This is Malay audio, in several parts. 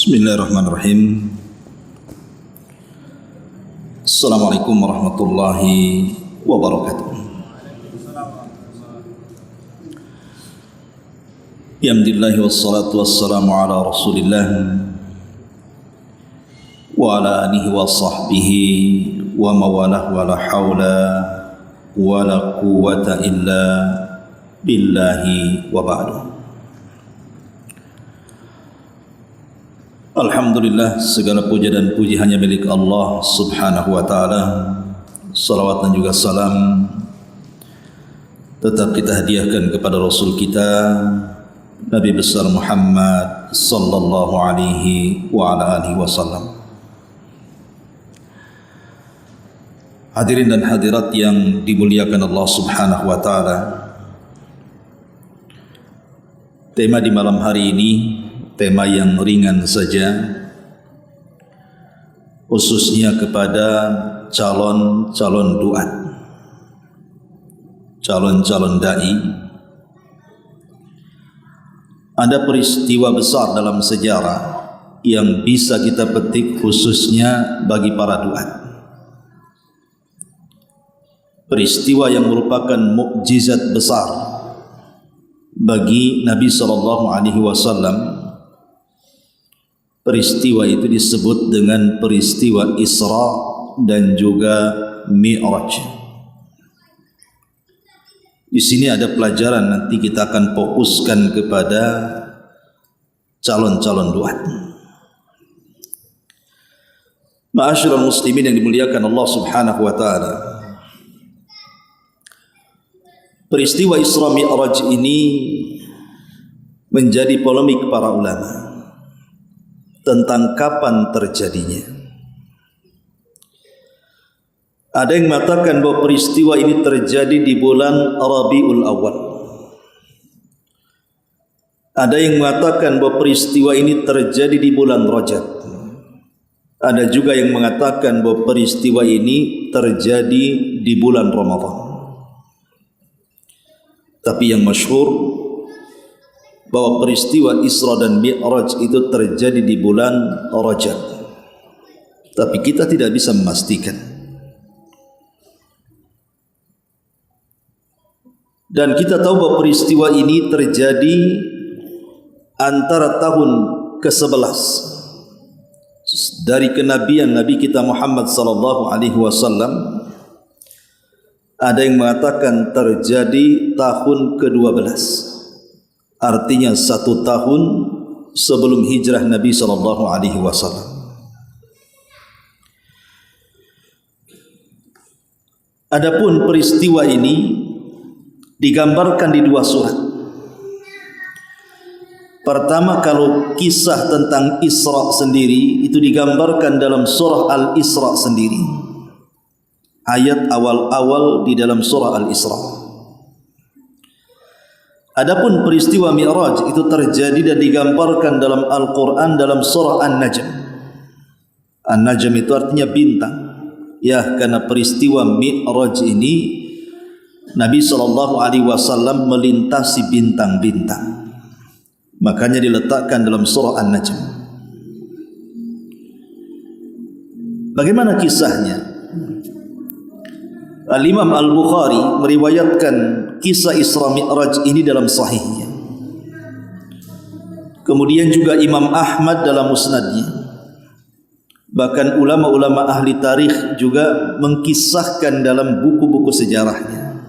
Bismillahirrahmanirrahim. Assalamualaikum warahmatullahi wabarakatuh. Alhamdulillah wassalatu wassalamu ala Rasulillah wa ala alihi wa sahbihi wa mawalah wa la hawla wa la quwwata illa billahi wa ba'du. Alhamdulillah, segala puja dan puji hanya milik Allah subhanahu wa ta'ala. Salawat dan juga salam tetap kita hadiahkan kepada Rasul kita Nabi besar Muhammad sallallahu alaihi wa ala alihi wasallam. Hadirin dan hadirat yang dimuliakan Allah subhanahu wa ta'ala, tema di malam hari ini tema yang ringan saja, khususnya kepada calon-calon duat, calon-calon da'i. Ada peristiwa besar dalam sejarah yang bisa kita petik khususnya bagi para duat. Peristiwa yang merupakan mukjizat besar bagi Nabi SAW. Peristiwa itu disebut dengan peristiwa Isra dan juga Mi'raj. Di sini ada pelajaran, nanti kita akan fokuskan kepada calon-calon duat. Ma'asyiral muslimin yang dimuliakan Allah subhanahu wa ta'ala, peristiwa Isra Mi'raj ini menjadi polemik para ulama tentang kapan terjadinya. Ada yang mengatakan bahwa peristiwa ini terjadi di bulan Rabiul Awal. Ada yang mengatakan bahwa peristiwa ini terjadi di bulan Rajab. Ada juga yang mengatakan bahwa peristiwa ini terjadi di bulan Ramadan. Tapi yang masyhur bahwa peristiwa Isra dan Mi'raj itu terjadi di bulan Rajab. Tapi kita tidak bisa memastikan. Dan kita tahu bahwa peristiwa ini terjadi antara tahun ke-11 dari kenabian Nabi kita Muhammad sallallahu alaihi wasallam. Ada yang mengatakan terjadi tahun ke-12. Artinya 1 tahun sebelum hijrah Nabi sallallahu alaihi wasallam. Adapun peristiwa ini digambarkan di 2 surat. Pertama, kalau kisah tentang Isra sendiri itu digambarkan dalam surah Al-Isra sendiri. Ayat awal-awal di dalam surah Al-Isra. Adapun peristiwa Mi'raj itu terjadi dan digambarkan dalam Al-Quran dalam surah An-Najm. An-Najm itu artinya bintang. Ya, karena peristiwa Mi'raj ini Nabi SAW melintasi bintang-bintang. Makanya diletakkan dalam surah An-Najm. Bagaimana kisahnya? Al-Imam Al-Bukhari meriwayatkan kisah Isra Mi'raj ini dalam sahihnya. Kemudian juga Imam Ahmad dalam musnadnya. Bahkan ulama-ulama ahli tarikh juga mengkisahkan dalam buku-buku sejarahnya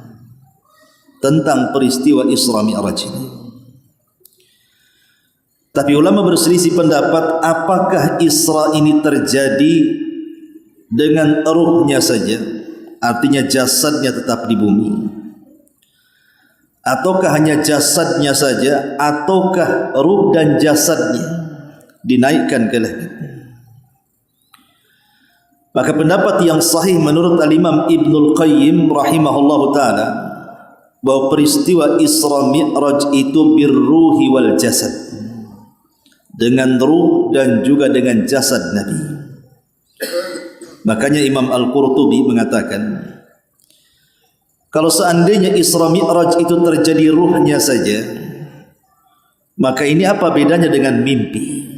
tentang peristiwa Isra Mi'raj ini. Tapi ulama berselisih pendapat apakah Isra ini terjadi dengan ruhnya saja, artinya jasadnya tetap di bumi, ataukah hanya jasadnya saja, ataukah ruh dan jasadnya dinaikkan ke langit. Maka pendapat yang sahih menurut Al-Imam Ibnul Qayyim rahimahullahu ta'ala, bahwa peristiwa Isra Mi'raj itu birruhi wal jasad, dengan ruh dan juga dengan jasad Nabi. Makanya Imam Al-Qurtubi mengatakan, kalau seandainya Isra Mi'raj itu terjadi ruhnya saja, maka ini apa bedanya dengan mimpi?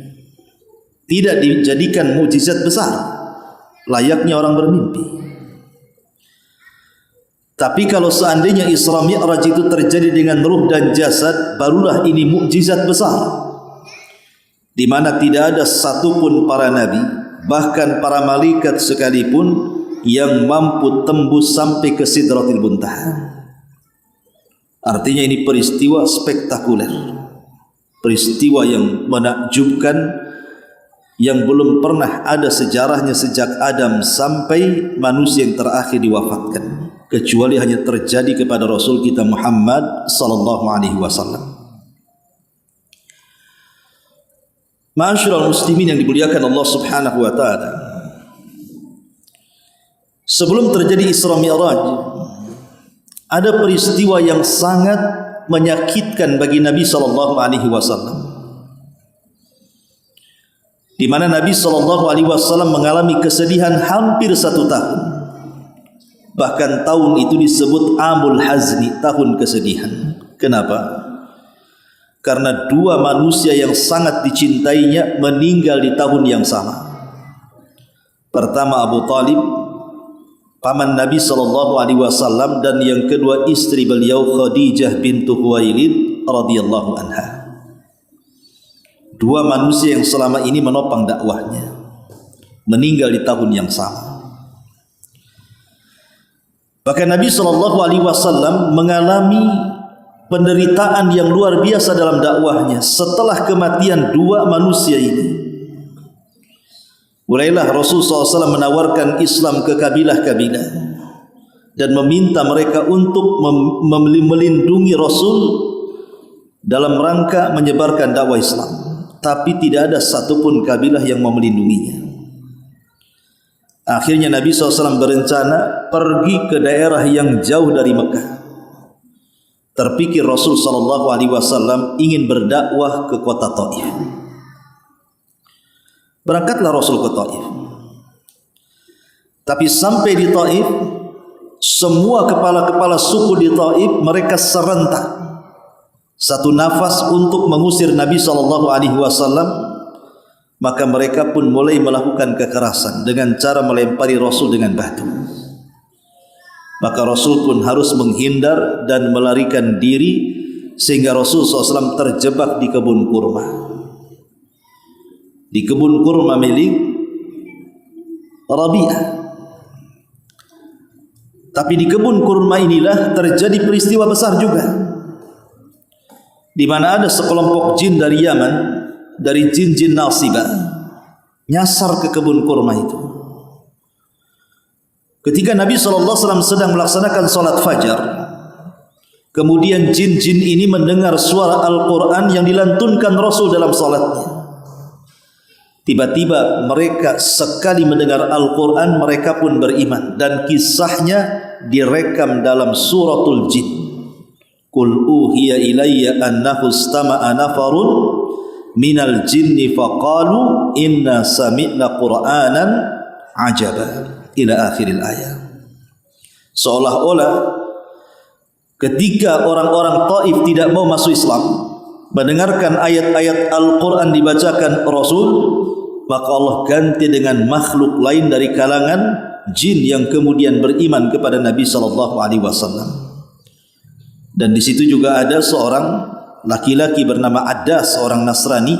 tidak dijadikan mukjizat besar layaknya orang bermimpi. Tapi kalau seandainya Isra Mi'raj itu terjadi dengan ruh dan jasad, barulah ini mukjizat besar, di mana tidak ada satupun para nabi, bahkan para malaikat sekalipun, yang mampu tembus sampai ke Sidratil Muntaha. Artinya ini peristiwa spektakuler, peristiwa yang menakjubkan, yang belum pernah ada sejarahnya sejak Adam sampai manusia yang terakhir diwafatkan, kecuali hanya terjadi kepada Rasul kita Muhammad sallallahu alaihi wasallam. Ma'asyiral muslimin yang dimuliakan Allah Subhanahu wa taala, sebelum terjadi Isra Mi'raj, ada peristiwa yang sangat menyakitkan bagi Nabi sallallahu alaihi wasallam, di mana Nabi sallallahu alaihi wasallam mengalami kesedihan hampir 1 tahun. Bahkan tahun itu disebut Amul Hazni, tahun kesedihan. Kenapa? Karena 2 manusia yang sangat dicintainya meninggal di tahun yang sama. Pertama Abu Talib, paman Nabi sallallahu alaihi wasallam, dan yang kedua istri beliau Khadijah bintu Khuwailid radhiyallahu anha. 2 manusia yang selama ini menopang dakwahnya meninggal di tahun yang sama. Bahkan Nabi sallallahu alaihi wasallam mengalami penderitaan yang luar biasa dalam dakwahnya setelah kematian 2 manusia ini. Mulailah Rasul SAW menawarkan Islam ke kabilah-kabilah dan meminta mereka untuk melindungi Rasul dalam rangka menyebarkan dakwah Islam. Tapi tidak ada satupun kabilah yang mau melindunginya. Akhirnya Nabi SAW berencana pergi ke daerah yang jauh dari Mekah. Terpikir Rasul SAW ingin berdakwah ke kota Taif. Berangkatlah Rasul ke Taif. Tapi sampai di Taif, semua kepala-kepala suku di Taif mereka serentak satu nafas untuk mengusir Nabi SAW. Maka mereka pun mulai melakukan kekerasan dengan cara melempari Rasul dengan batu. Maka Rasul pun harus menghindar dan melarikan diri, sehingga Rasul SAW terjebak di kebun kurma. Di kebun kurma milik Rabi'ah. Tapi di kebun kurma inilah terjadi peristiwa besar juga, di mana ada sekelompok jin dari Yaman, dari jin-jin Nasibah, nyasar ke kebun kurma itu. Ketika Nabi SAW sedang melaksanakan salat fajar, kemudian jin-jin ini mendengar suara Al-Quran yang dilantunkan Rasul dalam salatnya. Tiba-tiba mereka sekali mendengar Al-Quran, mereka pun beriman, dan kisahnya direkam dalam suratul jin. Qul uhiya ilayya annahu istama'a nafarun minal jinni faqalu inna sami'na qur'anan ajaba, ila akhiril ayat. Seolah-olah ketika orang-orang Taif tidak mau masuk Islam, mendengarkan ayat-ayat Al-Quran dibacakan Rasul, maka Allah ganti dengan makhluk lain dari kalangan jin yang kemudian beriman kepada Nabi SAW. Dan di situ juga ada seorang laki-laki bernama Adas, seorang Nasrani,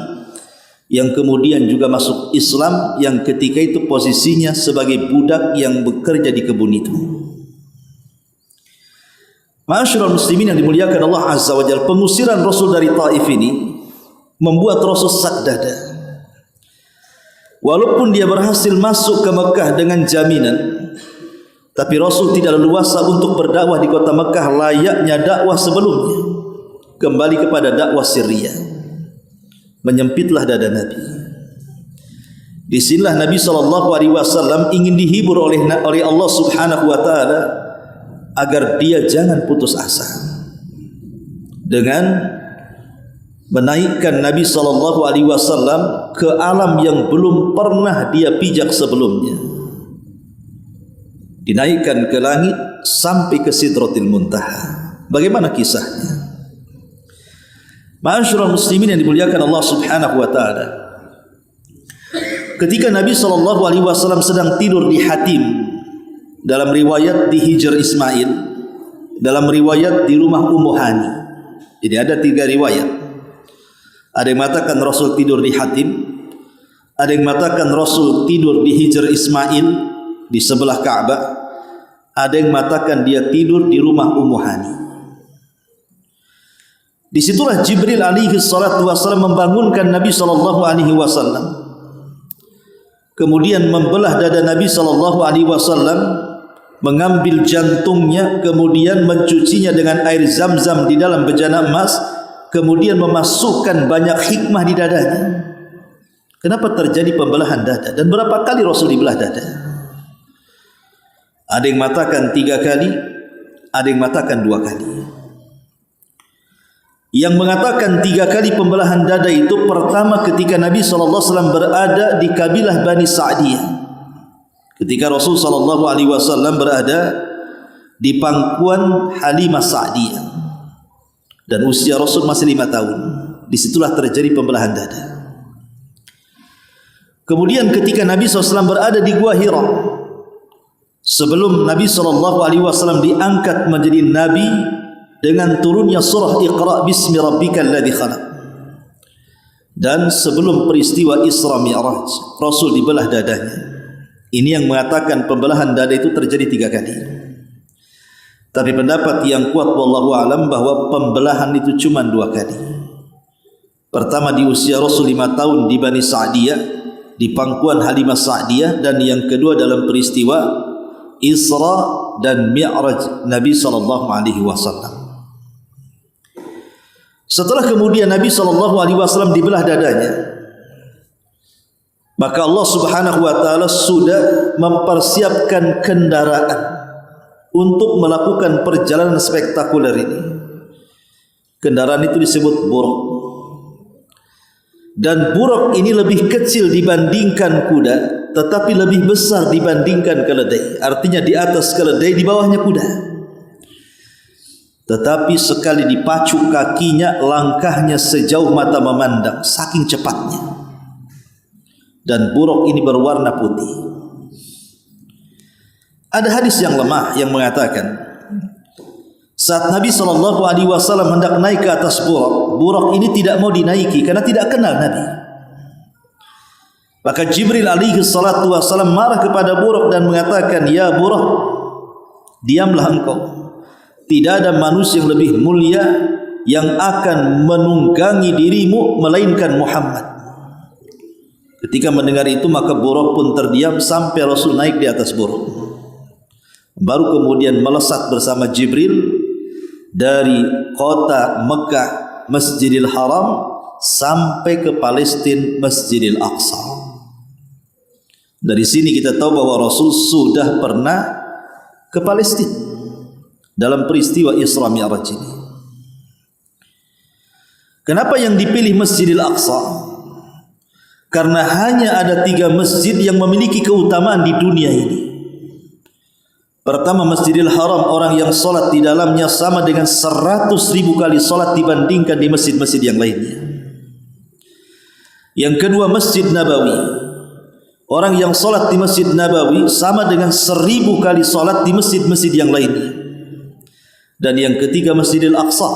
yang kemudian juga masuk Islam, yang ketika itu posisinya sebagai budak yang bekerja di kebun itu. Ma'asyiral muslimin yang dimuliakan Allah Azza wa Jalla, pengusiran Rasul dari Taif ini membuat Rasul sak dada. Walaupun dia berhasil masuk ke Mekah dengan jaminan, tapi Rasul tidak leluasa untuk berdakwah di kota Mekah layaknya dakwah sebelumnya. Kembali kepada dakwah sirriyah. Menyempitlah dada Nabi. Disinilah Nabi SAW ingin dihibur oleh Allah Subhanahu wa taala agar dia jangan putus asa, dengan menaikkan Nabi SAW ke alam yang belum pernah dia pijak sebelumnya. Dinaikkan ke langit sampai ke Sidratil Muntaha. Bagaimana kisahnya? Ma'asyiral muslimin yang dimuliakan Allah Subhanahu wa taala, ketika Nabi SAW sedang tidur di Hatim, dalam riwayat di Hijr Ismail, dalam riwayat di rumah Ummu Hani. Jadi ada 3 riwayat. Ada yang mengatakan Rasul tidur di Hatim, ada yang mengatakan Rasul tidur di Hijr Ismail di sebelah Ka'bah, ada yang mengatakan dia tidur di rumah Ummu Hani. Disitulah Jibril alaihi salatu wasallam membangunkan Nabi sallallahu alaihi wasallam, kemudian membelah dada Nabi sallallahu alaihi wasallam, mengambil jantungnya, kemudian mencucinya dengan air zam-zam di dalam bejana emas, kemudian memasukkan banyak hikmah di dadanya. Kenapa terjadi pembelahan dada dan berapa kali Rasul dibelah dada? Ada yang mengatakan 3 kali, ada yang mengatakan 2 kali. Yang mengatakan 3 kali pembelahan dada itu pertama ketika Nabi SAW berada di kabilah Bani Sa'diyah. Ketika Rasul SAW berada di pangkuan Halimah Sa'diyah dan usia Rasul masih 5 tahun, disitulah terjadi pembelahan dada. Kemudian ketika Nabi SAW berada di Gua Hira, sebelum Nabi SAW diangkat menjadi Nabi dengan turunnya surah Iqra bismi rabbikal ladzi khalaq, dan sebelum peristiwa Isra Mi'raj, Rasul dibelah dadanya. Ini yang mengatakan pembelahan dada itu terjadi 3 kali. Tapi pendapat yang kuat wallahu alam bahwa pembelahan itu cuma 2 kali. Pertama di usia Rasul 5 tahun di Bani Sa'diyah, di pangkuan Halimah Sa'diyah, dan yang kedua dalam peristiwa Isra dan Mi'raj Nabi SAW. Setelah kemudian Nabi SAW dibelah dadanya, maka Allah Subhanahu wa taala sudah mempersiapkan kendaraan untuk melakukan perjalanan spektakuler ini. Kendaraan itu disebut buraq. Dan buraq ini lebih kecil dibandingkan kuda, tetapi lebih besar dibandingkan keledai. Artinya di atas keledai, di bawahnya kuda. Tetapi sekali dipacu kakinya, langkahnya sejauh mata memandang, saking cepatnya. Dan buraq ini berwarna putih. Ada hadis yang lemah yang mengatakan saat Nabi SAW hendak naik ke atas buraq, buraq ini tidak mau dinaiki karena tidak kenal Nabi. Maka Jibril alaihi salatu wasallam marah kepada buraq dan mengatakan, "Ya buraq, diamlah engkau. Tidak ada manusia yang lebih mulia yang akan menunggangi dirimu melainkan Muhammad." Ketika mendengar itu maka buraq pun terdiam sampai Rasul naik di atas buraq. Baru kemudian melesat bersama Jibril dari kota Mekah Masjidil Haram sampai ke Palestina Masjidil Aqsa. Dari sini kita tahu bahwa Rasul sudah pernah ke Palestina dalam peristiwa Isra Mi'raj ini. Kenapa yang dipilih Masjidil Aqsa? Karena hanya ada 3 masjid yang memiliki keutamaan di dunia ini. Pertama, Masjidil Haram, orang yang solat di dalamnya sama dengan 100.000 kali solat dibandingkan di masjid-masjid yang lainnya. Yang kedua, Masjid Nabawi, orang yang solat di Masjid Nabawi sama dengan 1000 kali solat di masjid-masjid yang lainnya. Dan yang ketiga, Masjidil Aqsa,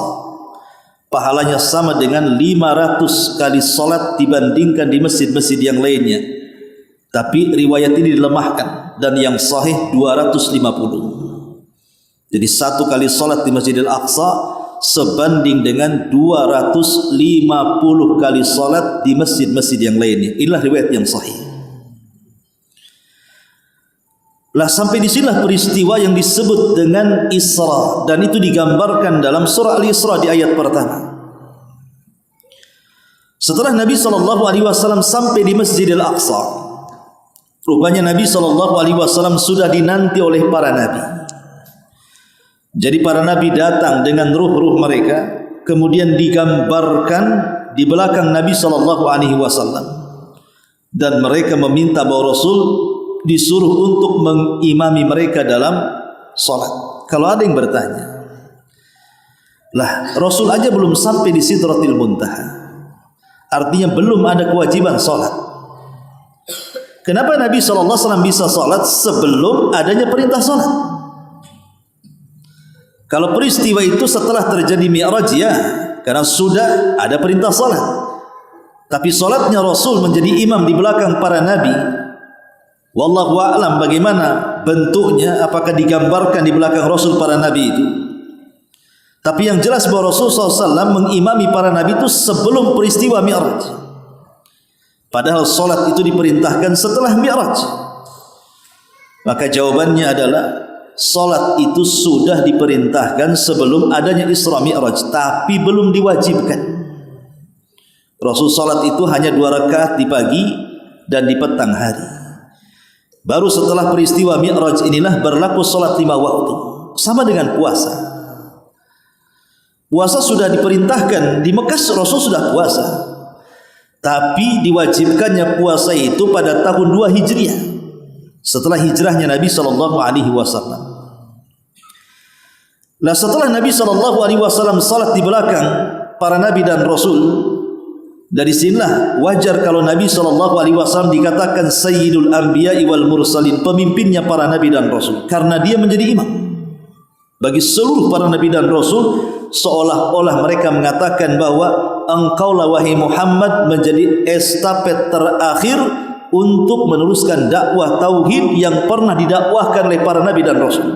pahalanya sama dengan 500 kali solat dibandingkan di masjid-masjid yang lainnya. Tapi riwayat ini dilemahkan dan yang sahih 250. Jadi 1 kali solat di Masjidil Aqsa sebanding dengan 250 kali solat di masjid-masjid yang lainnya. Inilah riwayat yang sahih. Lah sampai di sinilah peristiwa yang disebut dengan Isra, dan itu digambarkan dalam surah Al-Isra di ayat pertama. Setelah Nabi SAW sampai di Masjidil Aqsa, rupanya Nabi SAW sudah dinanti oleh para nabi. Jadi para nabi datang dengan ruh-ruh mereka, kemudian digambarkan di belakang Nabi SAW, dan mereka meminta bahwa Rasul disuruh untuk mengimami mereka dalam salat. Kalau ada yang bertanya, lah Rasul aja belum sampai di Sidratil Muntaha, artinya belum ada kewajiban salat. Kenapa Nabi SAW bisa salat sebelum adanya perintah salat? Kalau peristiwa itu setelah terjadi Mi'raj, ya, karena sudah ada perintah salat. Tapi salatnya Rasul menjadi imam di belakang para nabi, wallahu a'lam bagaimana bentuknya, apakah digambarkan di belakang Rasul para nabi itu. Tapi yang jelas bahwa Rasul SAW mengimami para nabi itu sebelum peristiwa Mi'raj. Padahal salat itu diperintahkan setelah Mi'raj. Maka jawabannya adalah salat itu sudah diperintahkan sebelum adanya Isra Mi'raj, tapi belum diwajibkan. Rasul salat itu hanya 2 rakaat di pagi dan di petang hari. Baru setelah peristiwa Mi'raj inilah berlaku salat 5 waktu. Sama dengan puasa. Puasa sudah diperintahkan, di Mekah Rasul sudah puasa. Tapi diwajibkannya puasa itu pada tahun 2 Hijriah, setelah hijrahnya Nabi SAW. Nah, setelah Nabi SAW salat di belakang para nabi dan Rasul, dari sinilah wajar kalau Nabi SAW dikatakan Sayyidul Anbiya'i wal Mursalin, pemimpinnya para nabi dan Rasul, karena dia menjadi imam bagi seluruh para nabi dan Rasul. Seolah-olah mereka mengatakan bahwa engkaulah wahai Muhammad menjadi estafet terakhir untuk meneruskan dakwah tauhid yang pernah didakwahkan oleh para nabi dan Rasul.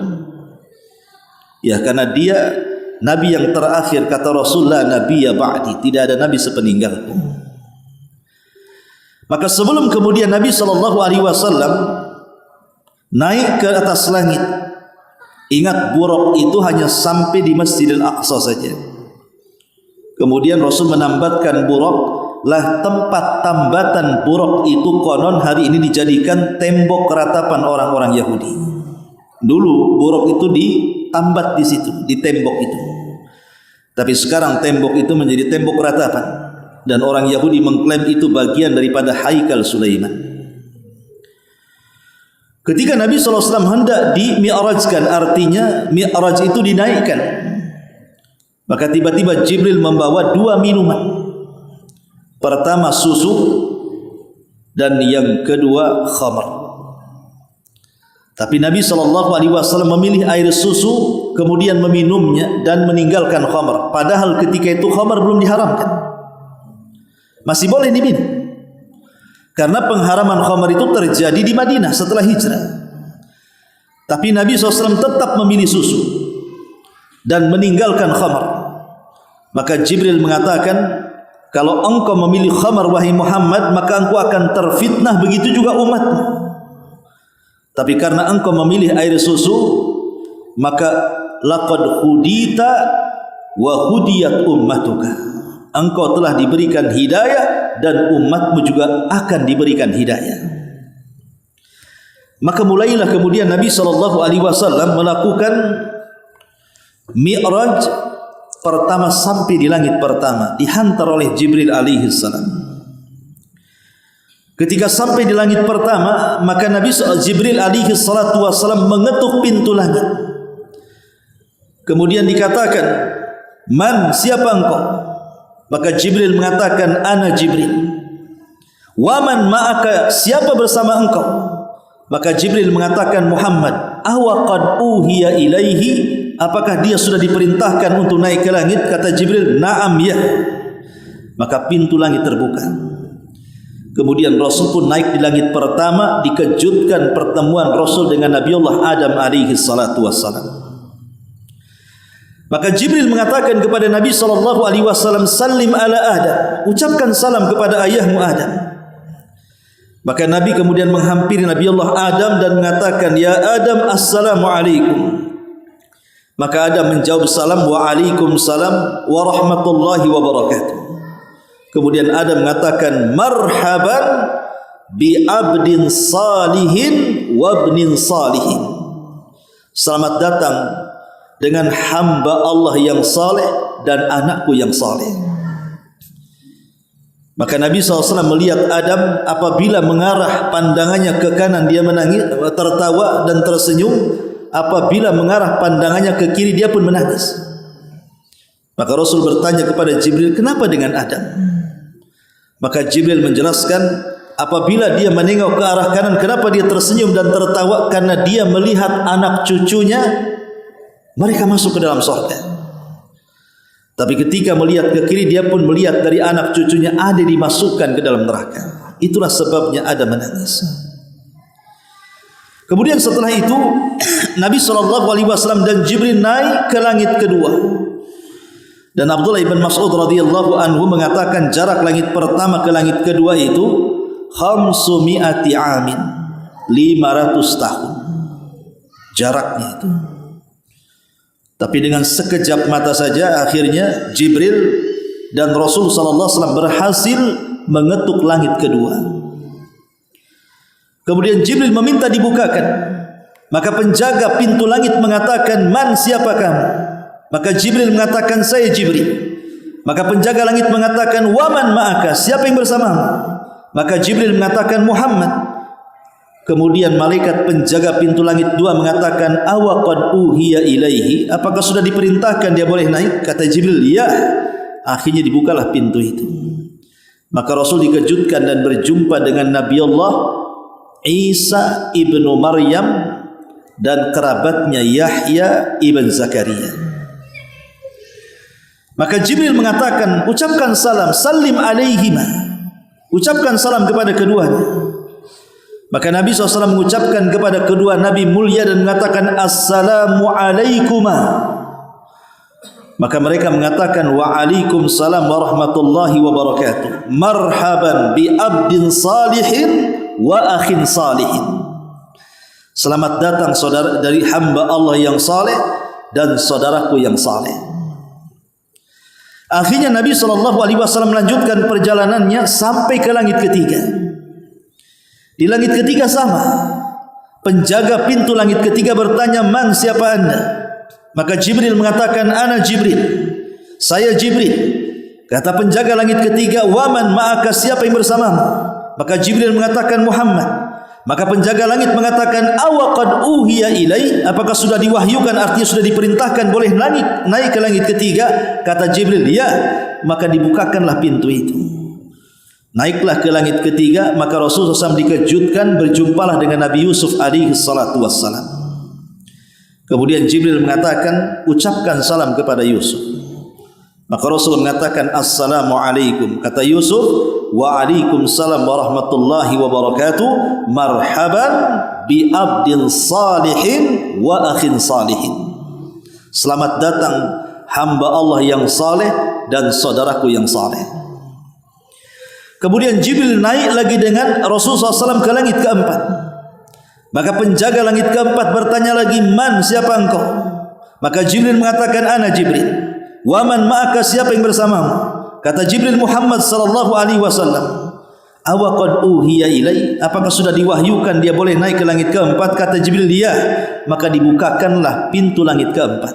Ya, karena dia nabi yang terakhir, kata Rasulullah, nabiyya ba'di, tidak ada nabi sepeninggalku. Maka sebelum kemudian Nabi SAW naik ke atas langit, ingat buraq itu hanya sampai di Masjidil Aqsa saja. Kemudian Rasul menambatkan buraq, lah tempat tambatan buraq itu konon hari ini dijadikan tembok ratapan orang-orang Yahudi. Dulu buraq itu ditambat di situ, di tembok itu. Tapi sekarang tembok itu menjadi tembok ratapan, dan orang Yahudi mengklaim itu bagian daripada Haikal Sulaiman. Ketika Nabi SAW hendak di-mi'rajkan, artinya mi'raj itu dinaikkan, maka tiba-tiba Jibril membawa 2 minuman. Pertama susu, dan yang kedua khamr. Tapi Nabi SAW memilih air susu, kemudian meminumnya dan meninggalkan khamr. Padahal ketika itu khamr belum diharamkan, masih boleh diminum. Karena pengharaman khamr itu terjadi di Madinah setelah hijrah. Tapi Nabi SAW tetap memilih susu dan meninggalkan khamr. Maka Jibril mengatakan, kalau engkau memilih khamr wahai Muhammad, maka engkau akan terfitnah, begitu juga umatmu. Tapi karena engkau memilih air susu, maka laqad hudita wa hudiyat ummatuka. Engkau telah diberikan hidayah dan umatmu juga akan diberikan hidayah. Maka mulailah kemudian Nabi SAW melakukan Mi'raj pertama sampai di langit pertama, dihantar oleh Jibril alaihi salam. Ketika sampai di langit pertama, maka Nabi Jibril alaihi salatu wasallam mengetuk pintu langit. Kemudian dikatakan, "Man, siapa engkau?" Maka Jibril mengatakan, "Ana Jibril." "Wa man ma'aka, siapa bersama engkau?" Maka Jibril mengatakan, "Muhammad." "Awa qad uhiya ilaihi, apakah dia sudah diperintahkan untuk naik ke langit?" Kata Jibril, "Na'am, ya." Maka pintu langit terbuka. Kemudian Rasul pun naik di langit pertama, dikejutkan pertemuan Rasul dengan Nabiullah Adam alaihi salatu wassalam. Maka Jibril mengatakan kepada Nabi SAW, "Salim ala Adam," ucapkan salam kepada ayahmu Adam. Maka Nabi kemudian menghampiri Nabiullah Adam dan mengatakan, "Ya Adam, assalamualaikum." Maka Adam menjawab salam, "Waalaikumsalam warahmatullahi wabarakatuh." Kemudian Adam mengatakan, "Marhaban bi abdin salihin wa ibnin salihin." Selamat datang dengan hamba Allah yang saleh dan anakku yang saleh. Maka Nabi SAW melihat Adam apabila mengarah pandangannya ke kanan dia menangis, tertawa dan tersenyum. Apabila mengarah pandangannya ke kiri dia pun menangis. Maka Rasul bertanya kepada Jibril, "Kenapa dengan Adam?" Maka Jibril menjelaskan, apabila dia menengok ke arah kanan, kenapa dia tersenyum dan tertawa? Karena dia melihat anak cucunya mereka masuk ke dalam surga. Tapi ketika melihat ke kiri, dia pun melihat dari anak cucunya ada dimasukkan ke dalam neraka. Itulah sebabnya ada menangis. Kemudian setelah itu Nabi SAW dan Jibril naik ke langit kedua. Dan Abdullah ibn Mas'ud radhiyallahu anhu mengatakan jarak langit pertama ke langit kedua itu 500 amin, 500 tahun jaraknya itu. Tapi dengan sekejap mata saja akhirnya Jibril dan Rasul sallallahu alaihi wasallam berhasil mengetuk langit kedua. Kemudian Jibril meminta dibukakan. Maka penjaga pintu langit mengatakan, "Man, siapa kamu?" Maka Jibril mengatakan, "Saya Jibril." Maka penjaga langit mengatakan, "Wa man ma'aka?" Siapa yang bersamamu? Maka Jibril mengatakan, "Muhammad." Kemudian malaikat penjaga pintu langit dua mengatakan, "Awaqad uhiya ilaihi?" Apakah sudah diperintahkan dia boleh naik? Kata Jibril, "Ya." Akhirnya dibukalah pintu itu. Maka Rasul dikejutkan dan berjumpa dengan Nabi Allah Isa ibnu Maryam dan kerabatnya Yahya ibn Zakaria. Maka Jibril mengatakan, "Ucapkan salam, salim alaihima." Ucapkan salam kepada keduanya. Maka Nabi SAW mengucapkan kepada kedua Nabi mulia dan mengatakan, "Assalamu alaikuma." Maka mereka mengatakan, "Waalaikumsalam warahmatullahi wabarakatuh. Marhaban bi abdin salihin wa akhin salihin." Selamat datang saudara dari hamba Allah yang saleh dan saudaraku yang saleh. Akhirnya Nabi SAW melanjutkan perjalanannya sampai ke langit ketiga. Di langit ketiga sama. Penjaga pintu langit ketiga bertanya, "Man, siapa anda?" Maka Jibril mengatakan, "Ana Jibril." Saya Jibril. Kata penjaga langit ketiga, "Wa man ma'aka?" Siapa yang bersamamu? Maka Jibril mengatakan, "Muhammad." Maka penjaga langit mengatakan, "Awaqad uhiya ilai?" Apakah sudah diwahyukan, artinya sudah diperintahkan boleh naik ke langit ketiga? Kata Jibril, "Ya." Maka dibukakanlah pintu itu. Naiklah ke langit ketiga. Maka Rasulullah SAW dikejutkan, berjumpalah dengan Nabi Yusuf alaihi salatu wassalam. Kemudian Jibril mengatakan, "Ucapkan salam kepada Yusuf." Maka Rasul mengatakan, "Assalamu alaikum." Kata Yusuf, "Waalaikumsalam warahmatullahi wabarakatuh. Marhaban bi abdin salihin wa akhin salihin." Selamat datang hamba Allah yang saleh dan saudaraku yang saleh. Kemudian Jibril naik lagi dengan Rasulullah SAW ke langit keempat. Maka penjaga langit keempat bertanya lagi, "Man, siapa engkau?" Maka Jibril mengatakan, "Ana Jibril." "Wa man ma'aka?" Siapa yang bersamamu? Kata Jibril, "Muhammad sallallahu alaihi wasallam." "Awaqad uhiya ilai?" Apakah sudah diwahyukan dia boleh naik ke langit keempat? Kata Jibril, "Ya." Maka dibukakanlah pintu langit keempat.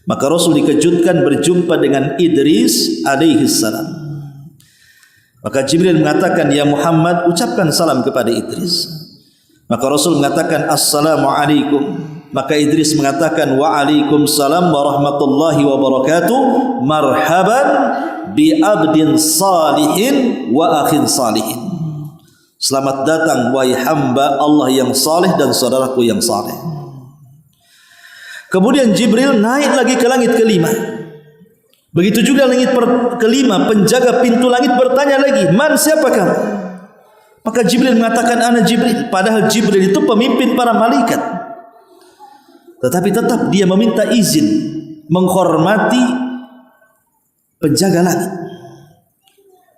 Maka Rasul dikejutkan berjumpa dengan Idris alaihi salam. Maka Jibril mengatakan, "Ya Muhammad, ucapkan salam kepada Idris." Maka Rasul mengatakan, "Assalamu alaikum." Maka Idris mengatakan, "Waalaikumsalam warahmatullahi wabarakatuh. Marhaban bi abdin salihin wa akhin salihin." Selamat datang wahai hamba Allah yang saleh dan saudaraku yang saleh. Kemudian Jibril naik lagi ke langit kelima. Begitu juga langit kelima, penjaga pintu langit bertanya lagi, "Man, siapa kamu?" Maka Jibril mengatakan, "Ana Jibril." Padahal Jibril itu pemimpin para malaikat. Tetapi tetap dia meminta izin menghormati penjaga langit.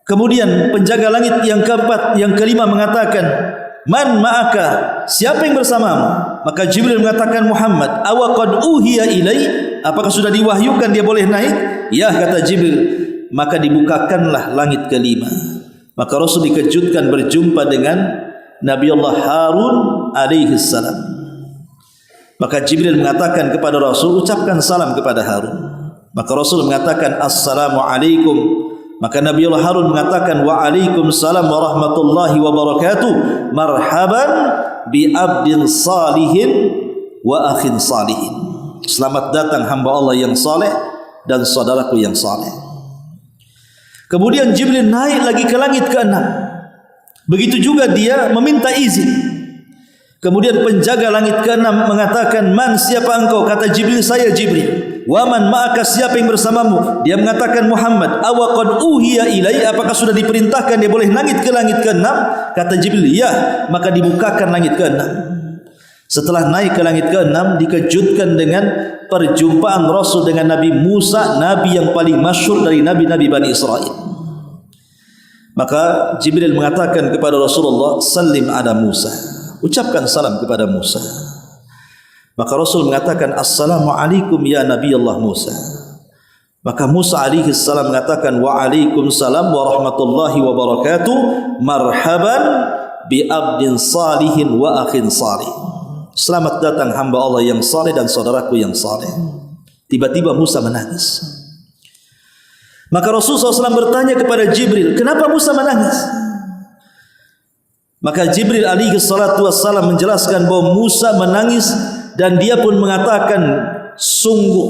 Kemudian penjaga langit yang keempat, yang kelima mengatakan, "Man ma'aka?" Siapa yang bersamamu? Maka Jibril mengatakan, "Muhammad." "Awaqad uhiya ilai?" Apakah sudah diwahyukan dia boleh naik? Ya, kata Jibril. Maka dibukakanlah langit kelima. Maka Rasul dikejutkan berjumpa dengan Nabi Allah Harun alaihi salam. Maka Jibril mengatakan kepada Rasul, "Ucapkan salam kepada Harun." Maka Rasul mengatakan, "Assalamu alaikum." Maka Nabi Allah Harun mengatakan, "Waalaikumsalam warahmatullahi wabarakatuh. Marhaban bi abdin salihin wa akhin salihin." Selamat datang hamba Allah yang saleh dan saudaraku yang saleh. Kemudian Jibril naik lagi ke langit ke-6. Begitu juga dia meminta izin. Kemudian penjaga langit ke-6 mengatakan, "Man, siapa engkau?" Kata Jibril, "Saya Jibril." "Wa man ma'aka?" Siapa yang bersamamu? Dia mengatakan, "Muhammad." "Awa qad uhiya ilai?" Apakah sudah diperintahkan dia boleh langit ke-6? Kata Jibril, "Ya." Maka dibukakan langit ke-6. Setelah naik ke langit ke-6, dikejutkan dengan perjumpaan Rasul dengan Nabi Musa, nabi yang paling masyhur dari nabi-nabi Bani Israel. Maka Jibril mengatakan kepada Rasulullah, "Sallim ala Musa." Ucapkan salam kepada Musa. Maka Rasul mengatakan, "Assalamualaikum ya Nabi Allah Musa." Maka Musa alaihi salam mengatakan, "Waalaikumsalam warahmatullahi wabarakatuh. Marhaban bi abdin salihin wa akhin salih." Selamat datang hamba Allah yang saleh dan saudaraku yang saleh. Tiba-tiba Musa menangis. Maka Rasulullah SAW bertanya kepada Jibril, "Kenapa Musa menangis?" Maka Jibril alaihi salatu wassalam menjelaskan bahwa Musa menangis dan dia pun mengatakan, "Sungguh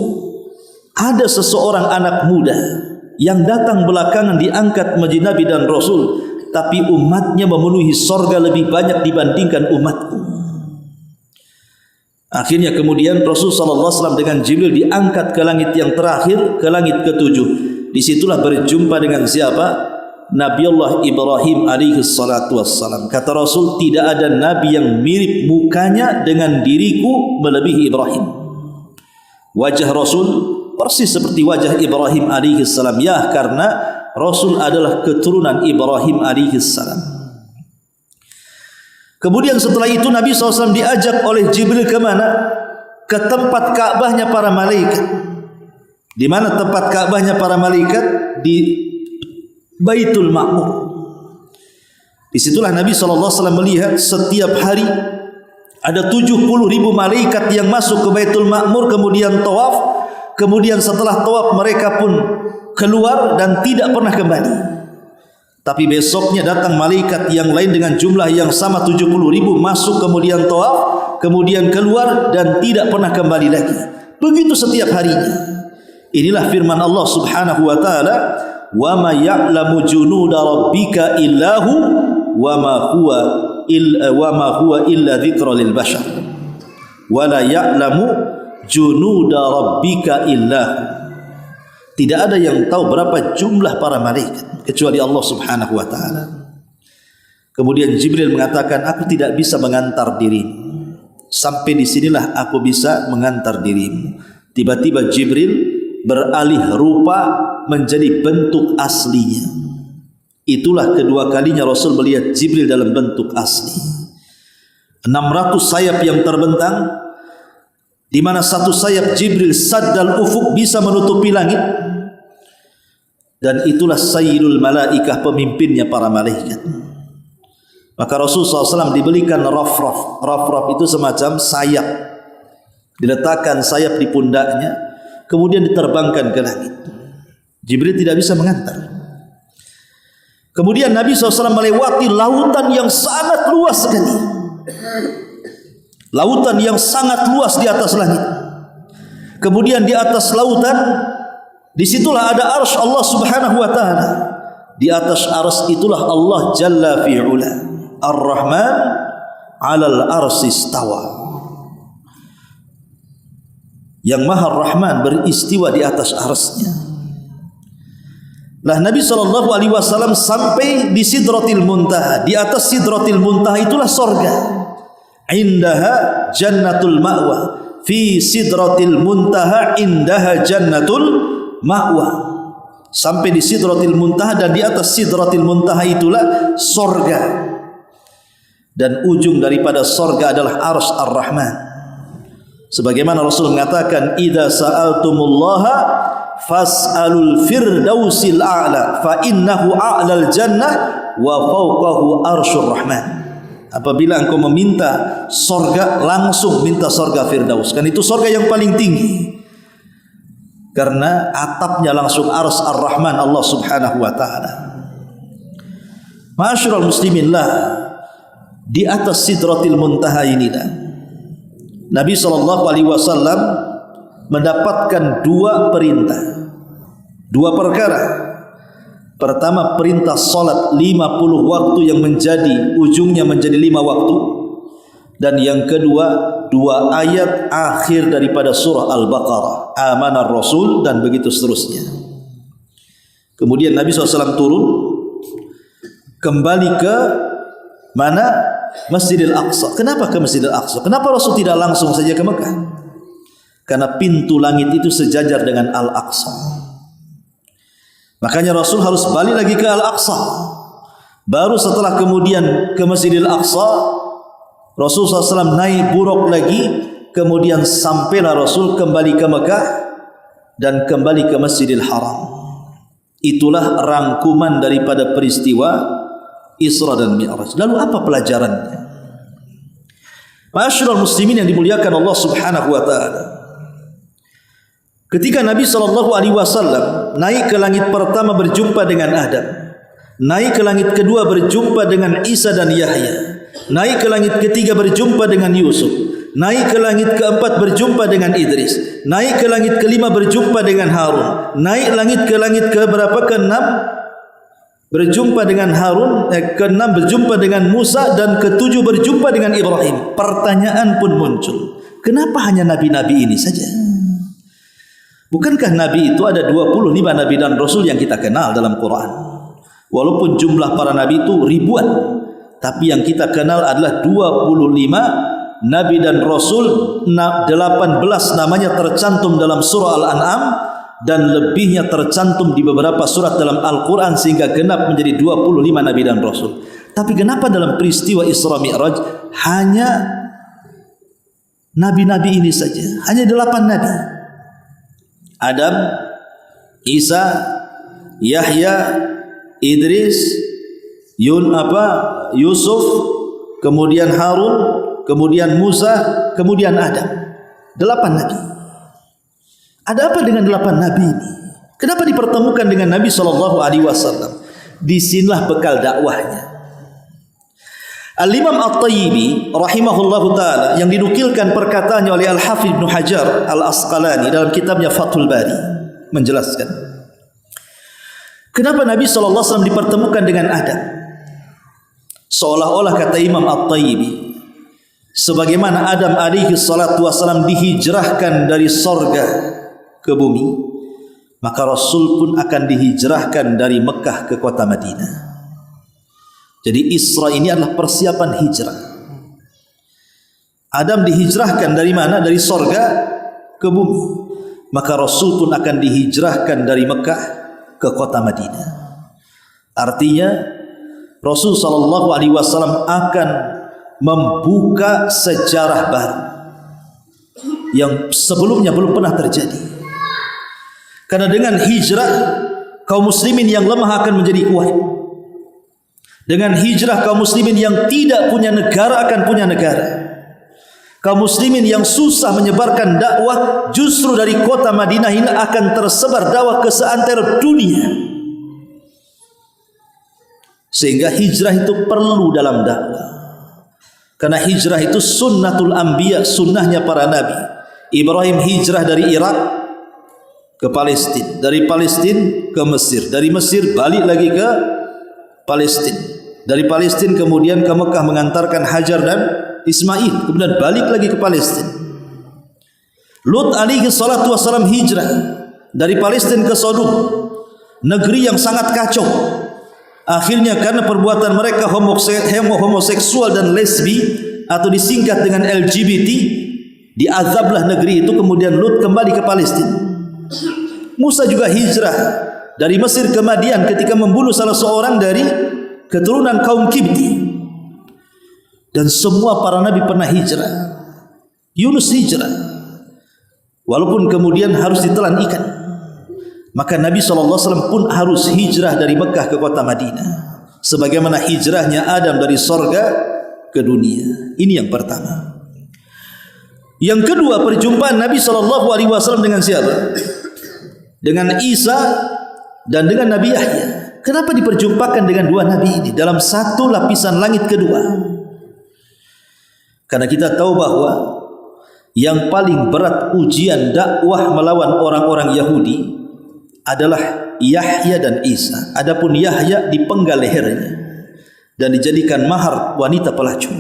ada seseorang anak muda yang datang belakangan diangkat menjadi nabi dan rasul, tapi umatnya memenuhi sorga lebih banyak dibandingkan umatku." Akhirnya kemudian Rasul sallallahu alaihi wasallam dengan Jibril diangkat ke langit yang terakhir, ke langit ke-7. Disitulah berjumpa dengan siapa? Nabi Allah Ibrahim alaihi salatu wassalam. Kata Rasul, "Tidak ada nabi yang mirip mukanya dengan diriku melebihi Ibrahim." Wajah Rasul persis seperti wajah Ibrahim alaihi salam. Ya, karena Rasul adalah keturunan Ibrahim alaihi salam. Kemudian setelah itu Nabi SAW diajak oleh Jibril ke mana? Ke tempat Ka'bahnya para malaikat. Di mana tempat Ka'bahnya para malaikat? Di Baitul Ma'mur. Disitulah Nabi SAW melihat setiap hari ada 70.000 malaikat yang masuk ke Baitul Ma'mur, kemudian tawaf, kemudian setelah tawaf mereka pun keluar dan tidak pernah kembali. Tapi besoknya datang malaikat yang lain dengan jumlah yang sama 70.000 masuk, kemudian tawaf, kemudian keluar dan tidak pernah kembali lagi. Begitu setiap harinya. Inilah firman Allah Subhanahu wa taala, "Wa ma ya'lamu junuda rabbika illahu wa ma huwa illa dzikra lil bashar." Wa la ya'lamu junuda rabbika illahu. Tidak ada yang tahu berapa jumlah para malaikat kecuali Allah Subhanahu wa taala. Kemudian Jibril mengatakan, "Aku tidak bisa mengantar dirimu. Sampai di sinilah aku bisa mengantar dirimu." Tiba-tiba Jibril beralih rupa menjadi bentuk aslinya. Itulah kedua kalinya Rasul melihat Jibril dalam bentuk asli. 600 sayap yang terbentang, di mana satu sayap Jibril saddal ufuk, bisa menutupi langit, dan itulah sayyidul malaikah, pemimpinnya para malaikat. Maka Rasulullah SAW diberikan rafraf. Rafraf itu semacam sayap, diletakkan sayap di pundaknya, kemudian diterbangkan ke langit. Jibril tidak bisa mengantar. Kemudian Nabi SAW melewati lautan yang sangat luas sekali. Lautan yang sangat luas di atas langit. Kemudian di atas lautan, disitulah ada arsy Allah Subhanahu wa taala. Di atas arsy itulah Allah Jalla fi'ula. Ar-Rahman 'alal arsy istawa. Yang Maha Rahman beristiwa di atas arsy-Nya. Lah Nabi SAW sampai di Sidratil Muntaha. Di atas Sidratil Muntaha itulah sorga. Indaha jannatul ma'wa. Fi Sidratil Muntaha indaha jannatul ma'wa. Sampai di Sidratil Muntaha, dan di atas Sidratil Muntaha itulah sorga. Dan ujung daripada sorga adalah arsy Ar-Rahman. Sebagaimana Rasul mengatakan, "Idza sa'altumullaha fas'alul firdausil a'la fa innahu a'lal jannah wa fawqahu arsyur rahman." Apabila engkau meminta sorga, langsung minta sorga Firdaus, kan itu sorga yang paling tinggi, karena atapnya langsung arsy Ar-Rahman Allah Subhanahu wa taala. Ma'asyiral muslimin, lah di atas Sidratil Muntaha inilah Nabi SAW mendapatkan dua perintah, dua perkara. Pertama, perintah salat 50 waktu yang menjadi ujungnya menjadi 5 waktu. Dan yang kedua, 2 ayat akhir daripada surah Al-Baqarah, amanar Rasul, dan begitu seterusnya. Kemudian Nabi SAW turun kembali ke mana? Masjidil Aqsa. Kenapa ke Masjidil Aqsa? Kenapa Rasul tidak langsung saja ke Mekah? Karena pintu langit itu sejajar dengan Al-Aqsa. Makanya Rasul harus balik lagi ke Al-Aqsa. Baru setelah kemudian ke Masjidil Aqsa, Rasul SAW naik buruk lagi. Kemudian sampailah Rasul kembali ke Mekah dan kembali ke Masjidil Haram. Itulah rangkuman daripada peristiwa Isra dan Mi'raj. Lalu apa pelajarannya? Ma'asyiral muslimin yang dimuliakan Allah Subhanahu wa taala. Ketika Nabi SAW naik ke langit pertama berjumpa dengan Adam, naik ke langit kedua berjumpa dengan Isa dan Yahya, naik ke langit ketiga berjumpa dengan Yusuf, naik ke langit keempat berjumpa dengan Idris, naik ke langit kelima berjumpa dengan Harun, naik langit ke langit ke berapa? Ke-6 berjumpa dengan Harun, ke-6 berjumpa dengan Musa, dan ke-7 berjumpa dengan Ibrahim. Pertanyaan pun muncul, kenapa hanya nabi-nabi ini saja? Bukankah Nabi itu ada 25 Nabi dan Rasul yang kita kenal dalam Quran? Walaupun jumlah para Nabi itu ribuan, tapi yang kita kenal adalah 25 Nabi dan Rasul. 18 namanya tercantum dalam surah Al-An'am, dan lebihnya tercantum di beberapa surat dalam Al-Quran, sehingga genap menjadi 25 Nabi dan Rasul. Tapi kenapa dalam peristiwa Isra Mi'raj hanya Nabi-Nabi ini saja? Hanya 8 Nabi. Adam, Isa, Yahya, Idris, Yusuf, kemudian Harun, kemudian Musa, kemudian Adam. 8 Nabi. Ada apa dengan 8 Nabi ini? Kenapa dipertemukan dengan Nabi SAW? Disinilah bekal dakwahnya. Al-Imam At-Tayyibi rahimahullahu ta'ala, yang dinukilkan perkataannya oleh Al-Hafidh Ibn Hajar Al-Asqalani dalam kitabnya Fathul Bari, menjelaskan kenapa Nabi SAW dipertemukan dengan Adam. Seolah-olah, kata Imam At-Tayyibi, sebagaimana Adam alaihi salatu wassalam dihijrahkan dari sorga ke bumi, maka Rasul pun akan dihijrahkan dari Mekah ke kota Madinah. Jadi Isra ini adalah persiapan hijrah. Adam dihijrahkan dari mana? Dari sorga ke bumi. Maka Rasul pun akan dihijrahkan dari Mekah ke kota Madinah. Artinya Rasul SAW akan membuka sejarah baru yang sebelumnya belum pernah terjadi. Karena dengan hijrah, kaum muslimin yang lemah akan menjadi kuat. Dengan hijrah, kaum muslimin yang tidak punya negara akan punya negara. Kaum muslimin yang susah menyebarkan dakwah, justru dari kota Madinah ini akan tersebar dakwah ke seantero dunia. Sehingga hijrah itu perlu dalam dakwah. Karena hijrah itu sunnatul anbiya, sunnahnya para nabi. Ibrahim hijrah dari Irak ke Palestina, dari Palestina ke Mesir, dari Mesir balik lagi ke Palestina, dari Palestina kemudian ke Mekah mengantarkan Hajar dan Ismail, kemudian balik lagi ke Palestina. Lut alaihi salatu wassalam hijrah dari Palestina ke Sodom, negeri yang sangat kacau. Akhirnya karena perbuatan mereka homoseksual dan lesbi, atau disingkat dengan LGBT, diazablah negeri itu. Kemudian Lut kembali ke Palestina. Musa juga hijrah dari Mesir ke Madian ketika membunuh salah seorang dari keturunan kaum Kibti. Dan semua para nabi pernah hijrah. Yunus hijrah, walaupun kemudian harus ditelan ikan. Maka Nabi SAW pun harus hijrah dari Mekah ke kota Madinah, sebagaimana hijrahnya Adam dari sorga ke dunia. Ini yang pertama. Yang kedua, perjumpaan Nabi SAW dengan siapa? Dengan Isa dan dengan Nabi Yahya. Kenapa diperjumpakan dengan dua nabi ini dalam satu lapisan langit kedua? Karena kita tahu bahwa yang paling berat ujian dakwah melawan orang-orang Yahudi adalah Yahya dan Isa. Adapun Yahya dipenggal lehernya dan dijadikan mahar wanita pelacur.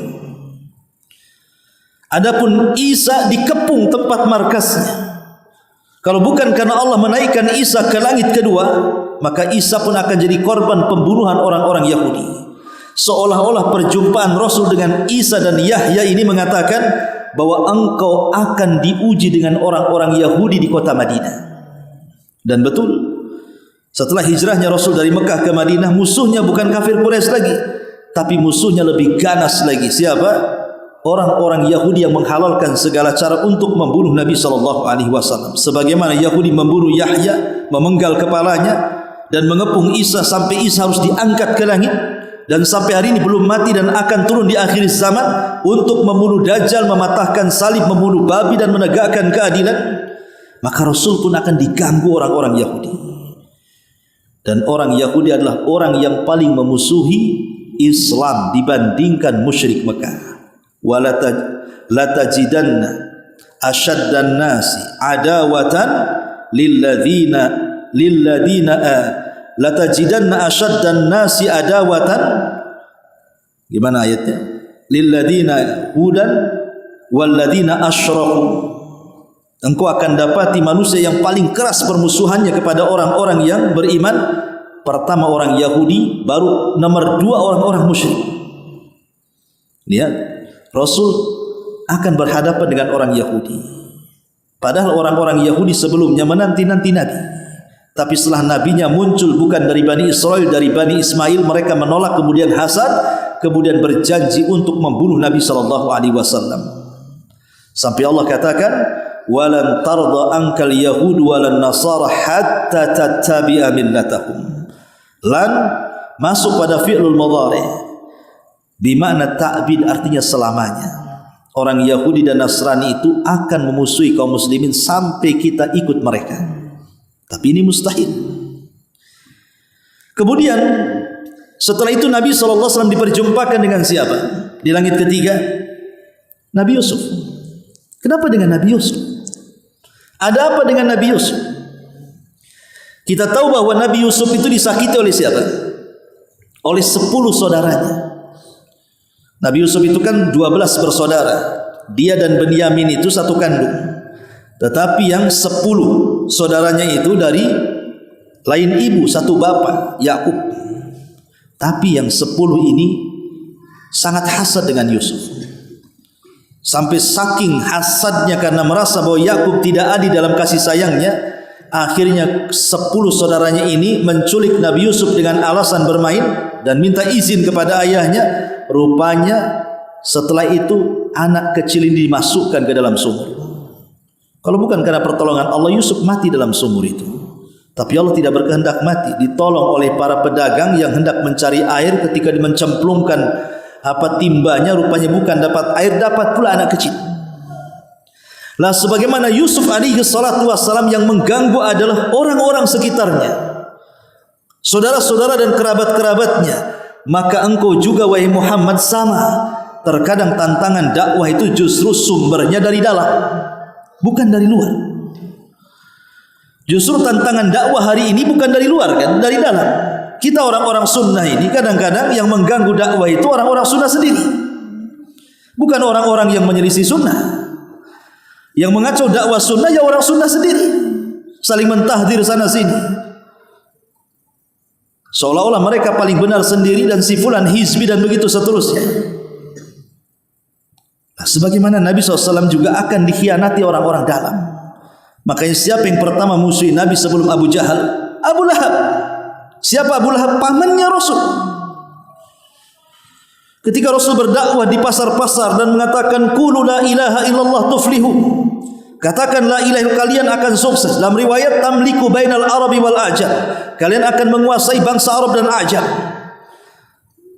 Adapun Isa dikepung tempat markasnya. Kalau bukan karena Allah menaikkan Isa ke langit kedua, maka Isa pun akan jadi korban pembunuhan orang-orang Yahudi. Seolah-olah perjumpaan Rasul dengan Isa dan Yahya ini mengatakan bahwa engkau akan diuji dengan orang-orang Yahudi di kota Madinah. Dan betul, setelah hijrahnya Rasul dari Mekah ke Madinah, musuhnya bukan kafir Quraisy lagi, tapi musuhnya lebih ganas lagi. Siapa? Orang-orang Yahudi yang menghalalkan segala cara untuk membunuh Nabi SAW. Sebagaimana Yahudi membunuh Yahya, memenggal kepalanya dan mengepung Isa sampai Isa harus diangkat ke langit, dan sampai hari ini belum mati dan akan turun di akhir zaman untuk membunuh Dajjal, mematahkan salib, membunuh babi dan menegakkan keadilan. Maka Rasul pun akan diganggu orang-orang Yahudi. Dan orang Yahudi adalah orang yang paling memusuhi Islam dibandingkan musyrik Mekah. Latajidanna asyaddan nasi adawatan lilladina latajidanna asyaddan nasi adawatan, gimana ayatnya? Lilladina hudan walladina asyraku. Engkau akan dapati manusia yang paling keras permusuhannya kepada orang-orang yang beriman. Pertama orang Yahudi, baru nomor 2 orang-orang musyrik. Lihat, Rasul akan berhadapan dengan orang Yahudi. Padahal orang-orang Yahudi sebelumnya menanti-nanti Nabi. Tapi setelah Nabinya muncul bukan dari Bani Israel, dari Bani Ismail, mereka menolak, kemudian hasad, kemudian berjanji untuk membunuh Nabi SAW. Sampai Allah katakan, walan tarda ankal yahud walan nasara hatta tattabi'a millatahum. Lan masuk pada fi'lul mudhari', bimakna ta'bid, artinya selamanya. Orang Yahudi dan Nasrani itu akan memusuhi kaum muslimin sampai kita ikut mereka. Tapi ini mustahil. Kemudian setelah itu Nabi SAW diperjumpakan dengan siapa? Di langit ketiga, Nabi Yusuf. Kenapa dengan Nabi Yusuf? Ada apa dengan Nabi Yusuf? Kita tahu bahwa Nabi Yusuf itu disakiti oleh siapa? Oleh 10 saudaranya. Nabi Yusuf itu kan 12 bersaudara. Dia dan Benyamin itu satu kandung. Tetapi yang 10 saudaranya itu dari lain ibu, satu bapak, Yakub. Tapi yang 10 ini sangat hasad dengan Yusuf. Sampai saking hasadnya karena merasa bahwa Yakub tidak adil dalam kasih sayangnya, akhirnya 10 saudaranya ini menculik Nabi Yusuf dengan alasan bermain dan minta izin kepada ayahnya. Rupanya setelah itu anak kecil ini dimasukkan ke dalam sumur. Kalau bukan karena pertolongan Allah, Yusuf mati dalam sumur itu. Tapi Allah tidak berkehendak mati, ditolong oleh para pedagang yang hendak mencari air. Ketika mencemplungkan timbanya, rupanya bukan dapat air, dapat pula anak kecil. Lah sebagaimana Yusuf alaihi salatu wassalam, yang mengganggu adalah orang-orang sekitarnya, saudara-saudara dan kerabat-kerabatnya. Maka engkau juga wahai Muhammad sama. Terkadang tantangan dakwah itu justru sumbernya dari dalam, bukan dari luar. Justru tantangan dakwah hari ini bukan dari luar, kan? Dari dalam. Kita orang-orang sunnah ini kadang-kadang yang mengganggu dakwah itu orang-orang sunnah sendiri, bukan orang-orang yang menyelisih sunnah. Yang mengacau dakwah sunnah ya orang sunnah sendiri, saling mentahdir sana sini, seolah-olah mereka paling benar sendiri dan si fulan hizbi dan begitu seterusnya. Nah, sebagaimana Nabi SAW juga akan dikhianati orang-orang dalam. Makanya siapa yang pertama musuhi Nabi sebelum Abu Jahal? Abu Lahab. Siapa Abu Lahab? Pamannya Rasul. Ketika Rasul berdakwah di pasar-pasar dan mengatakan qulu la ilaha illallah tuflihu, katakan la ilaha, kalian akan sukses. Dalam riwayat tamliku bainal arabi wal ajam, kalian akan menguasai bangsa Arab dan Ajam.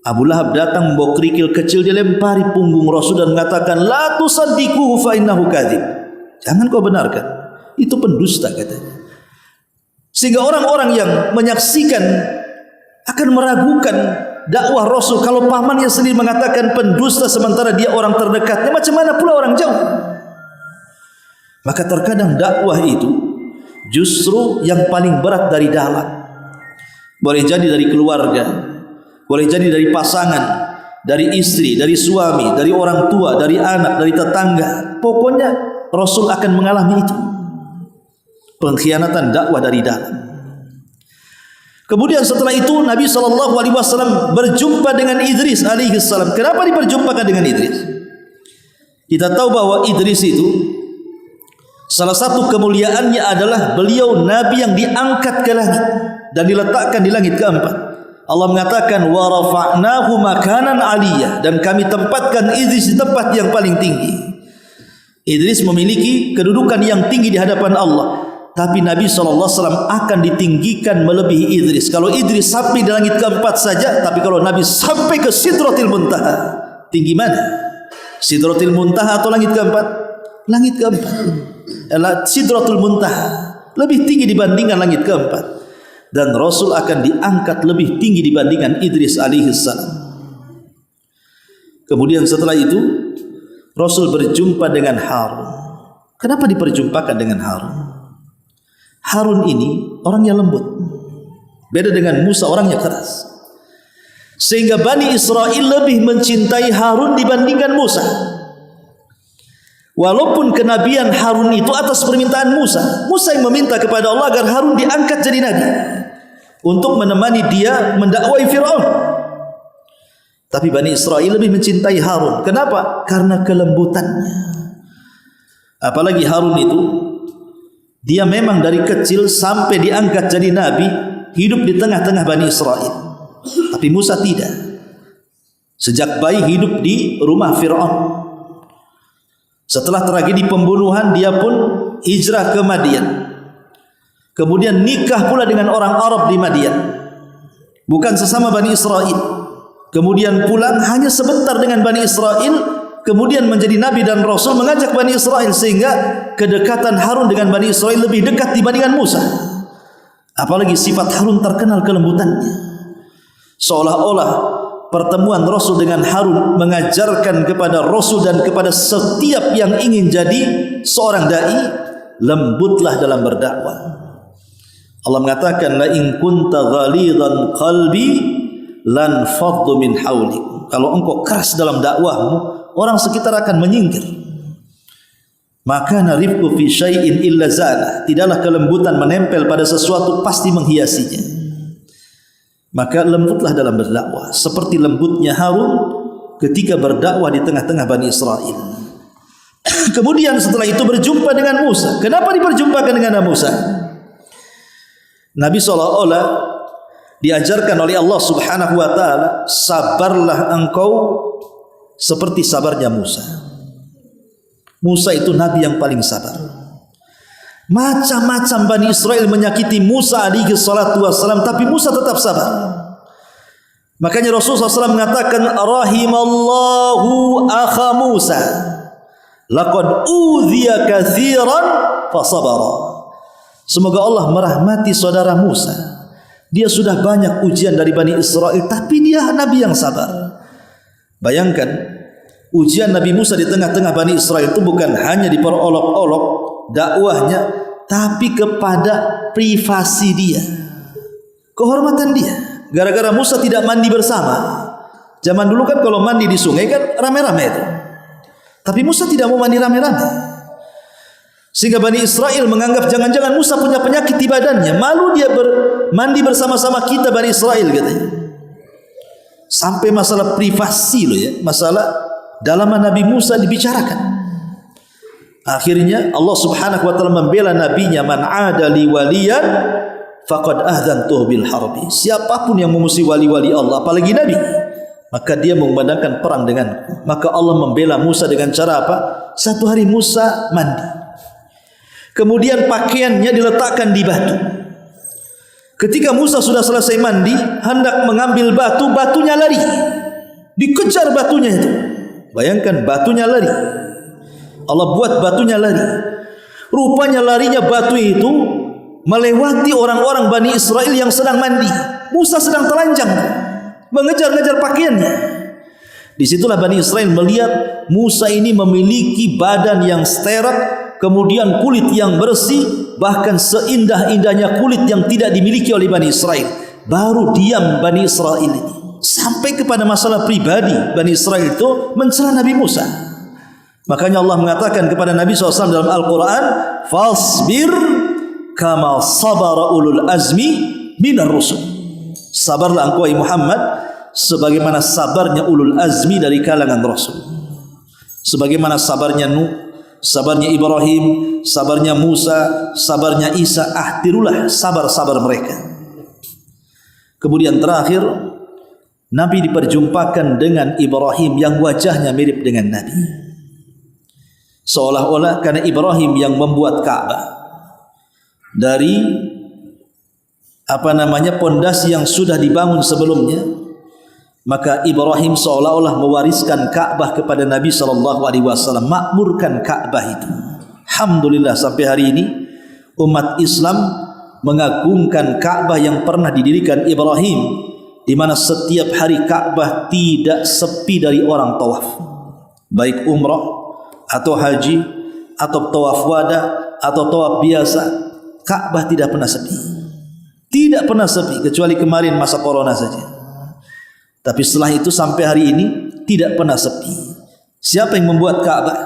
Abu Lahab datang membawa kerikil kecil, dilempari punggung Rasul dan mengatakan la tusaddiquhu fa innahu kadzib. Jangan kau benarkan, itu pendusta katanya. Sehingga orang-orang yang menyaksikan akan meragukan dakwah Rasul. Kalau pamannya sendiri mengatakan pendusta sementara dia orang terdekatnya, macam mana pula orang jauh? Maka terkadang dakwah itu justru yang paling berat dari dalam. boleh jadi dari keluarga, boleh jadi dari pasangan, dari istri, dari suami, dari orang tua, dari anak, dari tetangga. Pokoknya Rasul akan mengalami itu. Pengkhianatan dakwah dari dalam. Kemudian setelah itu Nabi SAW berjumpa dengan Idris alaihi salam. Kenapa diperjumpakan dengan Idris? Kita tahu bahwa Idris itu salah satu kemuliaannya adalah beliau Nabi yang diangkat ke langit dan diletakkan di langit keempat. Allah mengatakan wa rafa'nahu makanan aliyah, dan kami tempatkan Idris di tempat yang paling tinggi. Idris memiliki kedudukan yang tinggi di hadapan Allah. Tapi Nabi SAW akan ditinggikan melebihi Idris. Kalau Idris sampai di langit keempat saja, tapi kalau Nabi sampai ke Sidratil Muntaha, tinggi mana? Sidratil Muntaha atau langit keempat? Langit keempat. Sidratul Muntaha lebih tinggi dibandingkan langit keempat. Dan Rasul akan diangkat lebih tinggi dibandingkan Idris alaihissalam. Kemudian setelah itu Rasul berjumpa dengan Harun. Kenapa diperjumpakan dengan Harun? Harun ini orangnya lembut, beda dengan Musa orangnya keras, sehingga Bani Israel lebih mencintai Harun dibandingkan Musa. Walaupun kenabian Harun itu atas permintaan Musa, Musa yang meminta kepada Allah agar Harun diangkat jadi nabi untuk menemani dia mendakwai Fir'aun. Tapi Bani Israel lebih mencintai Harun. Kenapa? Karena kelembutannya. Apalagi Harun itu, dia memang dari kecil sampai diangkat jadi nabi, hidup di tengah-tengah Bani Israel. Tapi Musa tidak. Sejak bayi hidup di rumah Fir'aun. Setelah tragedi pembunuhan, dia pun hijrah ke Madian. Kemudian nikah pula dengan orang Arab di Madian, bukan sesama Bani Israel. Kemudian pulang hanya sebentar dengan Bani Israel. Kemudian menjadi Nabi dan Rasul, mengajak Bani Israel, sehingga kedekatan Harun dengan Bani Israel lebih dekat dibandingkan Musa. Apalagi sifat Harun terkenal kelembutannya. Seolah-olah pertemuan Rasul dengan Harun mengajarkan kepada Rasul dan kepada setiap yang ingin jadi seorang dai, lembutlah dalam berdakwah. Allah mengatakan, la in kunta ghalidhan qalbi lan faddu min hawlik. Kalau engkau keras dalam dakwahmu, orang sekitar akan menyingkir. Maka narifku fi syai'in illa zana. Tidaklah kelembutan menempel pada sesuatu, pasti menghiasinya. Maka lembutlah dalam berdakwah, seperti lembutnya Harun ketika berdakwah di tengah-tengah Bani Israel. Kemudian setelah itu berjumpa dengan Musa. Kenapa diperjumpakan dengan Musa? Nabi seolah-olah diajarkan oleh Allah Subhanahu wa taala, sabarlah engkau seperti sabarnya Musa. Musa itu nabi yang paling sabar. Macam-macam Bani Israel menyakiti Musa alaihi salatu wassalam, tapi Musa tetap sabar. Makanya Rasulullah SAW mengatakan, rahimallahu akha Musa, laqad udhiya katsiran fasabara. Semoga Allah merahmati saudara Musa. Dia sudah banyak ujian dari Bani Israel, tapi dia nabi yang sabar. Bayangkan, ujian Nabi Musa di tengah-tengah Bani Israel itu bukan hanya diperolok-olok dakwahnya, tapi kepada privasi dia, kehormatan dia. Gara-gara Musa tidak mandi bersama. Zaman dulu kan kalau mandi di sungai kan rame-rame itu. Tapi Musa tidak mau mandi rame-rame. Sehingga Bani Israel menganggap jangan-jangan Musa punya penyakit di badannya. Malu dia mandi bersama-sama kita Bani Israel katanya. Sampai masalah privasi loh ya, masalah dalaman Nabi Musa dibicarakan. Akhirnya Allah Subhanahu wa taala membela nabinya, man adali waliyan faqad ahdzantuhu bil harbi. Siapapun yang memusuhi wali-wali Allah, apalagi nabi, maka dia mengumandangkan perang denganku. Maka Allah membela Musa dengan cara apa? Satu hari Musa mandi, kemudian pakaiannya diletakkan di batu. Ketika Musa sudah selesai mandi, hendak mengambil batu, batunya lari. Dikejar batunya itu. Bayangkan, batunya lari. Allah buat batunya lari. Rupanya larinya batu itu melewati orang-orang Bani Israel yang sedang mandi. Musa sedang telanjang mengejar-ngejar pakaiannya. Disitulah Bani Israel melihat Musa ini memiliki badan yang steril, kemudian kulit yang bersih, bahkan seindah-indahnya kulit yang tidak dimiliki oleh Bani Israel. baru diam Bani Israel ini. Sampai kepada masalah pribadi Bani Israel itu mencela Nabi Musa. Makanya Allah mengatakan kepada Nabi SAW dalam Al-Quran, fasbir kama sabara ulul azmi minar rusul. Sabarlah engkau Muhammad sebagaimana sabarnya ulul azmi dari kalangan Rasul. Sebagaimana sabarnya Nuh, sabarnya Ibrahim, sabarnya Musa, sabarnya Isa, tirulah sabar-sabar mereka. Kemudian terakhir, Nabi diperjumpakan dengan Ibrahim yang wajahnya mirip dengan Nabi. Seolah-olah karena Ibrahim yang membuat Ka'bah dari pondasi yang sudah dibangun sebelumnya, maka Ibrahim seolah-olah mewariskan Ka'bah kepada Nabi SAW, makmurkan Ka'bah itu. Alhamdulillah sampai hari ini umat Islam mengagungkan Ka'bah yang pernah didirikan Ibrahim, di mana setiap hari Ka'bah tidak sepi dari orang tawaf, baik umrah atau haji atau tawaf wada atau tawaf biasa. Ka'bah tidak pernah sepi, tidak pernah sepi, kecuali kemarin masa corona saja. Tapi setelah itu sampai hari ini tidak pernah sepi. Siapa yang membuat Ka'bah?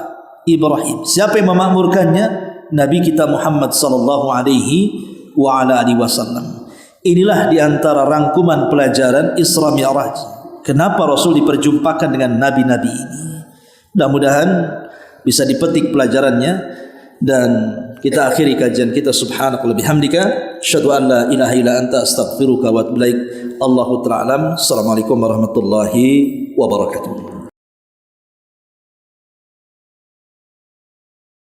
Ibrahim. Siapa yang memakmurkannya? Nabi kita Muhammad sallallahu alaihi wasallam. Inilah diantara rangkuman pelajaran Isra Mi'raj. Kenapa Rasul diperjumpakan dengan nabi-nabi ini? Mudah-mudahan bisa dipetik pelajarannya, dan kita akhiri kajian kita. Subhanaka wa bihamdika asyhadu an la ilaha illa anta astaghfiruka wa atubu ilaik. Allahu ta'ala alam. Assalamualaikum warahmatullahi wabarakatuh.